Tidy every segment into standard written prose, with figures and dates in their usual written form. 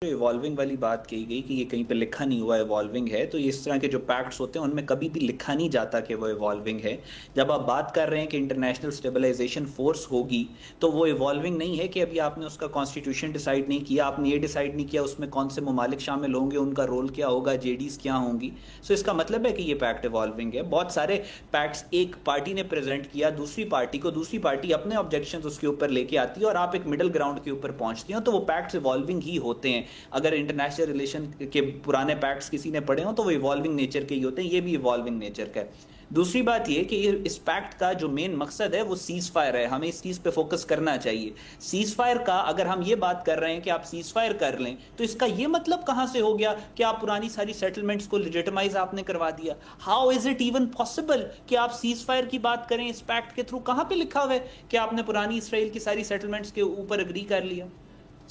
जो इवॉल्विंग वाली बात कही गई कि ये कहीं पे लिखा नहीं हुआ इवॉल्विंग है, तो इस तरह के जो पैक्ट्स होते हैं उनमें कभी भी लिखा नहीं जाता कि वो इवॉल्विंग है। जब आप बात कर रहे हैं कि इंटरनेशनल स्टेबलाइजेशन फोर्स होगी, तो वो इवॉल्विंग नहीं है कि अभी आपने उसका कॉन्स्टिट्यूशन डिसाइड नहीं किया, आपने ये डिसाइड नहीं किया उसमें कौन से ममालिक शामिल होंगे, उनका रोल क्या होगा, जेडीज क्या होंगी। सो इसका मतलब है कि ये पैक्ट इवॉल्विंग है। बहुत सारे पैक्ट्स एक पार्टी ने प्रेजेंट किया दूसरी पार्टी को, दूसरी पार्टी अपने ऑब्जेक्शंस उसके ऊपर लेके आती है और आप एक मिडिल ग्राउंड के ऊपर पहुंचते हो, तो वो पैक्ट्स इवॉल्विंग ही होते हैं। अगर इंटरनेशनल रिलेशन के पुराने पैक्ट्स किसी ने पढ़े हो तो वो इवॉल्विंग नेचर के ही होते हैं, ये भी इवॉल्विंग नेचर का है। दूसरी बात ये कि इस पैक्ट का जो मेन मकसद है वो सीज फायर है, हमें इस चीज पे फोकस करना चाहिए। सीज फायर का अगर हम ये बात कर रहे हैं कि आप सीज फायर कर लें, तो इसका ये मतलब कहां से हो गया कि आप पुरानी सारी सेटलमेंट्स को लेजिटिमाइज आपने करवा दिया? How is it even possible कि आप सीज फायर की बात करें इस पैक्ट के थ्रू? कहां पे लिखा हुआ है कि आपने पुरानी इसराइल की सारी सेटलमेंट्स के ऊपर अग्री कर लिया?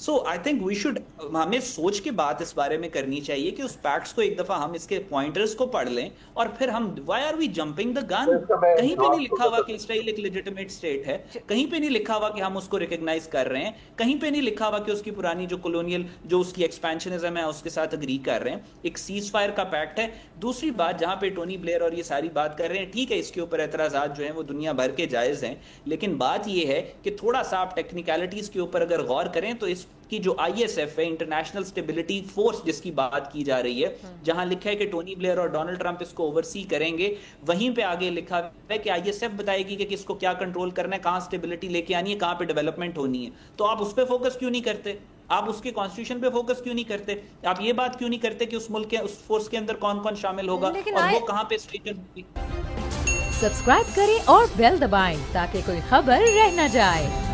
सो आई थिंक वी शुड, हमें सोच के बात इस बारे में करनी चाहिए कि उस पैक्ट्स को एक दफा हम इसके पॉइंटर्स को पढ़ लें और फिर हम why are we jumping the तो गन। इसका मैं कहीं पे नहीं जवाब लिखा हुआ कि इसराइल एक लेजिटिमेट स्टेट है, कहीं पे नहीं लिखा हुआ कि हम उसको रिकॉग्नाइज कर रहे हैं, कहीं पे नहीं लिखा हुआ कि उसकी पुरानी जो कॉलोनियल जो उसकी एक्सपेंशनिज्म है उसके साथ अग्री कर रहे हैं। एक सीज फायर का पैक्ट है। दूसरी बात, जहां पे टोनी ब्लेयर और ये सारी बात कर रहे हैं, ठीक है इसके ऊपर एतराजात जो हैं वो दुनिया भर के जायज हैं, लेकिन बात ये है कि थोड़ा सा आप टेक्निकलिटीज के ऊपर अगर गौर करें तो इसकी जो आईएसएफ है, इंटरनेशनल स्टेबिलिटी फोर्स जिसकी बात की जा रही है, जहां लिखा है कि टोनी ब्लेयर और डोनाल्ड ट्रंप इसको ओवरसी करेंगे, वहीं पे आगे लिखा है कि आईएसएफ बताएगी कि किसको क्या कंट्रोल करना है, कहां स्टेबिलिटी लेके आनी है, कहां पे डेवलपमेंट होनी है। तो आप उस पर फोकस क्यों नहीं करते? आप उसके कॉन्स्टिट्यूशन पे फोकस क्यों नहीं करते? आप ये बात क्यों नहीं करते कि उस मुल्क के उस फोर्स के अंदर कौन कौन शामिल होगा और वो कहां पे स्टेशन होगी? सब्सक्राइब करें और बेल दबाएं ताकि कोई खबर रह न जाए।